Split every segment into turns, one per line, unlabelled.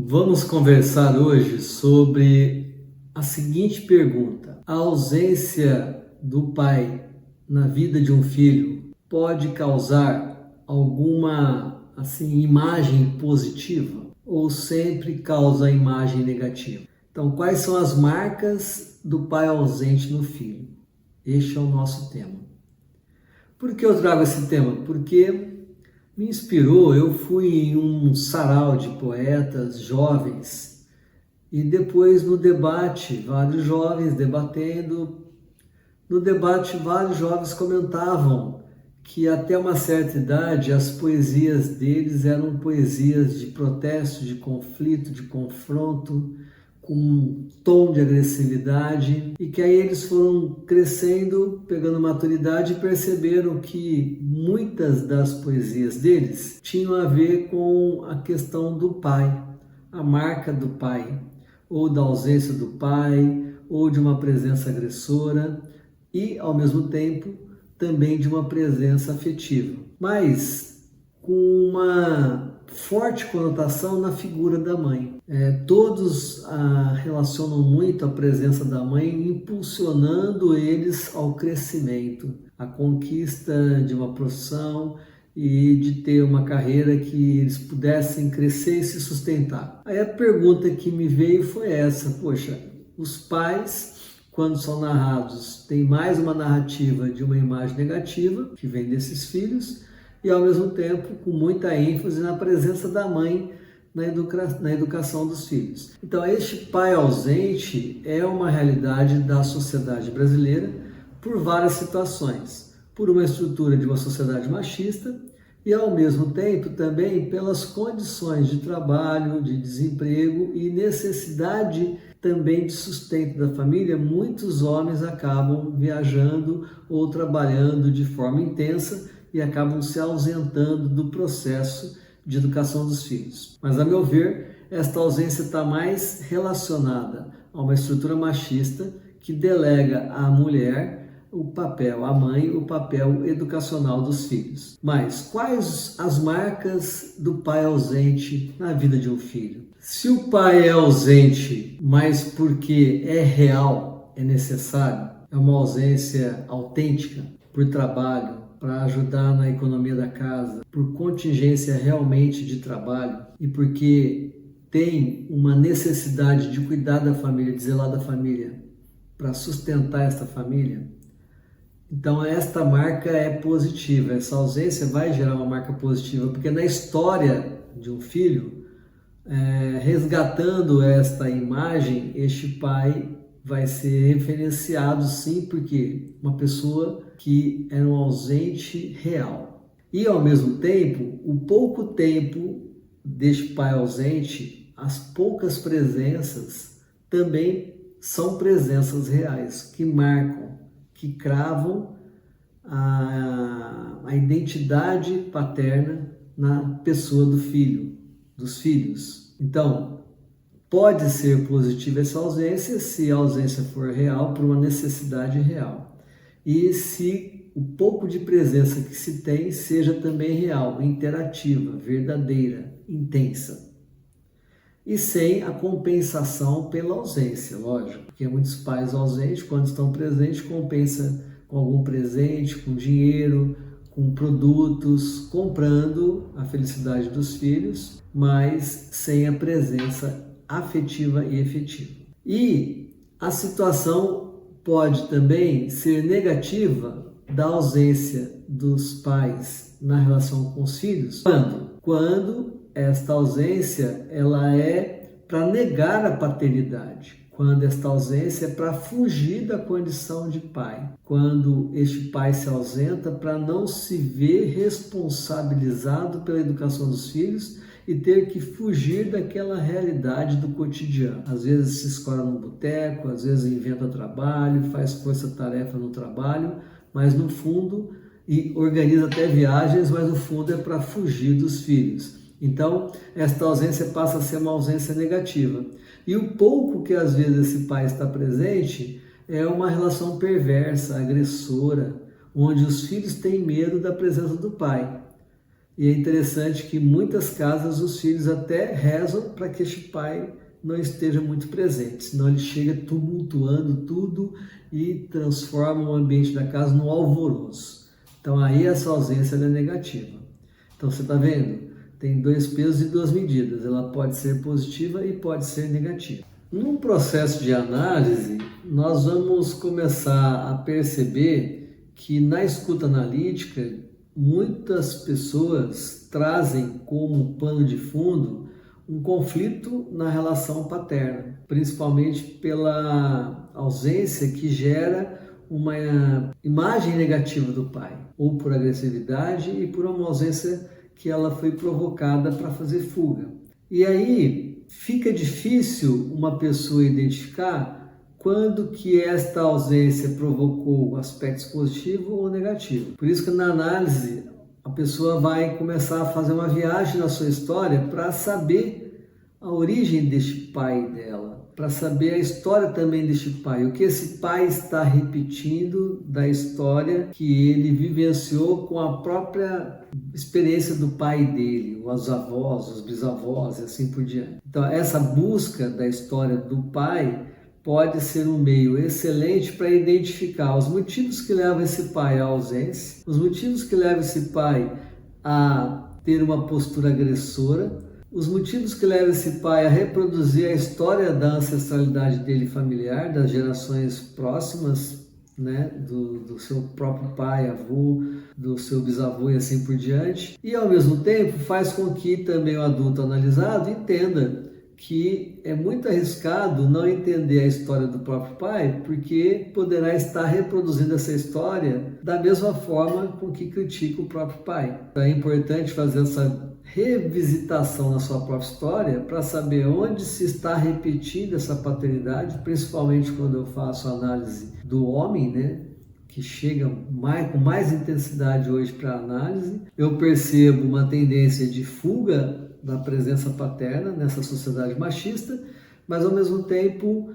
Vamos conversar hoje sobre a seguinte pergunta: a ausência do pai na vida de um filho pode causar alguma imagem positiva ou sempre causa imagem negativa? Então, quais são as marcas do pai ausente no filho? Este é o nosso tema. Por que eu trago esse tema? Porque me inspirou, eu fui em um sarau de poetas jovens e depois no debate, vários jovens debatendo, no debate vários jovens comentavam que até uma certa idade as poesias deles eram poesias de protesto, de conflito, de confronto, com um tom de agressividade, e que aí eles foram crescendo, pegando maturidade e perceberam que muitas das poesias deles tinham a ver com a questão do pai, a marca do pai, ou da ausência do pai, ou de uma presença agressora e, ao mesmo tempo, também de uma presença afetiva, mas com uma forte conotação na figura da mãe. Todos relacionam muito a presença da mãe, impulsionando eles ao crescimento, à conquista de uma profissão e de ter uma carreira que eles pudessem crescer e se sustentar. Aí a pergunta que me veio foi essa: poxa, os pais, quando são narrados, têm mais uma narrativa de uma imagem negativa que vem desses filhos, e ao mesmo tempo com muita ênfase na presença da mãe na educação dos filhos. Então, este pai ausente é uma realidade da sociedade brasileira por várias situações, por uma estrutura de uma sociedade machista e, ao mesmo tempo, também pelas condições de trabalho, de desemprego e necessidade também de sustento da família. Muitos homens acabam viajando ou trabalhando de forma intensa e acabam se ausentando do processo de educação dos filhos. Mas, a meu ver, esta ausência está mais relacionada a uma estrutura machista que delega à mulher o papel, à mãe, o papel educacional dos filhos. Mas quais as marcas do pai ausente na vida de um filho? Se o pai é ausente, mas porque é real, é necessário, é uma ausência autêntica, por trabalho, para ajudar na economia da casa, por contingência realmente de trabalho e porque tem uma necessidade de cuidar da família, de zelar da família, para sustentar esta família, então esta marca é positiva, essa ausência vai gerar uma marca positiva, porque na história de um filho, resgatando esta imagem, este pai vai ser referenciado sim, porque uma pessoa que era um ausente real. E ao mesmo tempo, o pouco tempo deste pai ausente, as poucas presenças também são presenças reais, que marcam, que cravam a identidade paterna na pessoa do filho, dos filhos. Então, pode ser positiva essa ausência se a ausência for real, por uma necessidade real. E se o pouco de presença que se tem seja também real, interativa, verdadeira, intensa. E sem a compensação pela ausência, lógico. Porque muitos pais ausentes, quando estão presentes, compensam com algum presente, com dinheiro, com produtos, comprando a felicidade dos filhos, mas sem a presença afetiva e efetiva. E a situação pode também ser negativa da ausência dos pais na relação com os filhos. Quando esta ausência ela é para negar a paternidade. Quando esta ausência é para fugir da condição de pai. Quando este pai se ausenta para não se ver responsabilizado pela educação dos filhos e ter que fugir daquela realidade do cotidiano. Às vezes se escola num boteco, às vezes inventa trabalho, faz força-tarefa no trabalho, mas no fundo, e organiza até viagens, mas no fundo é para fugir dos filhos. Então, esta ausência passa a ser uma ausência negativa. E o pouco que às vezes esse pai está presente é uma relação perversa, agressora, onde os filhos têm medo da presença do pai. E é interessante que em muitas casas os filhos até rezam para que este pai não esteja muito presente, senão ele chega tumultuando tudo e transforma o ambiente da casa num alvoroço. Então aí essa ausência é negativa. Então você está vendo? Tem 2 pesos e 2 medidas. Ela pode ser positiva e pode ser negativa. Num processo de análise, nós vamos começar a perceber que na escuta analítica, muitas pessoas trazem como pano de fundo um conflito na relação paterna, principalmente pela ausência que gera uma imagem negativa do pai, ou por agressividade e por uma ausência que ela foi provocada para fazer fuga. E aí fica difícil uma pessoa identificar quando que esta ausência provocou aspectos positivos ou negativos. Por isso que na análise a pessoa vai começar a fazer uma viagem na sua história para saber a origem deste pai dela, para saber a história também deste pai, o que esse pai está repetindo da história que ele vivenciou com a própria experiência do pai dele, os avós, os bisavós e assim por diante. Então essa busca da história do pai pode ser um meio excelente para identificar os motivos que levam esse pai à ausência, os motivos que levam esse pai a ter uma postura agressora, os motivos que levam esse pai a reproduzir a história da ancestralidade dele familiar, das gerações próximas, né, do seu próprio pai, avô, do seu bisavô e assim por diante. E ao mesmo tempo faz com que também o adulto analisado entenda que é muito arriscado não entender a história do próprio pai, porque poderá estar reproduzindo essa história da mesma forma com que critica o próprio pai. Então é importante fazer essa revisitação na sua própria história para saber onde se está repetindo essa paternidade, principalmente quando eu faço análise do homem, né, que chega com mais intensidade hoje para a análise. Eu percebo uma tendência de fuga da presença paterna nessa sociedade machista, mas ao mesmo tempo,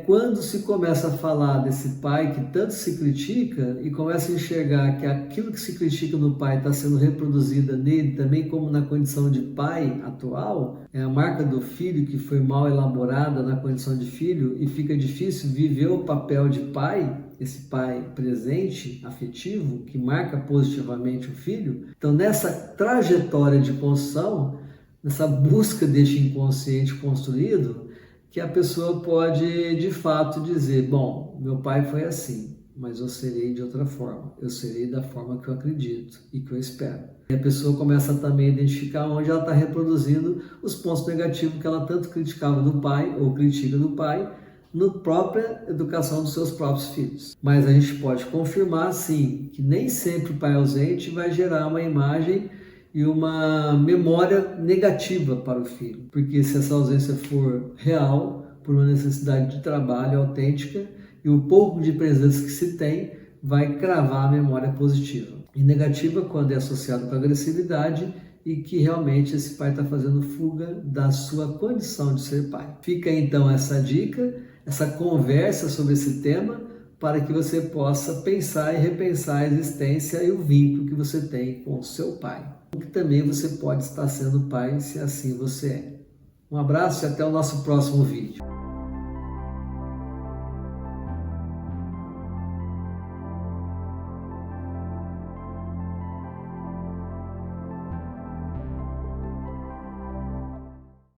quando se começa a falar desse pai que tanto se critica e começa a enxergar que aquilo que se critica no pai está sendo reproduzida nele também como na condição de pai atual, é a marca do filho que foi mal elaborada na condição de filho e fica difícil viver o papel de pai, esse pai presente, afetivo, que marca positivamente o filho. Então nessa trajetória de construção, nessa busca deste inconsciente construído, que a pessoa pode de fato dizer, bom, meu pai foi assim, mas eu serei de outra forma, eu serei da forma que eu acredito e que eu espero. E a pessoa começa também a identificar onde ela está reproduzindo os pontos negativos que ela tanto criticava do pai ou critica do pai na própria educação dos seus próprios filhos. Mas a gente pode confirmar, sim, que nem sempre o pai ausente vai gerar uma imagem e uma memória negativa para o filho, porque se essa ausência for real, por uma necessidade de trabalho autêntica, e o pouco de presença que se tem vai cravar a memória positiva. E negativa quando é associado com agressividade e que realmente esse pai está fazendo fuga da sua condição de ser pai. Fica então essa dica, essa conversa sobre esse tema, para que você possa pensar e repensar a existência e o vínculo que você tem com o seu pai. Que também você pode estar sendo pai, se assim você é. Um abraço e até o nosso próximo vídeo.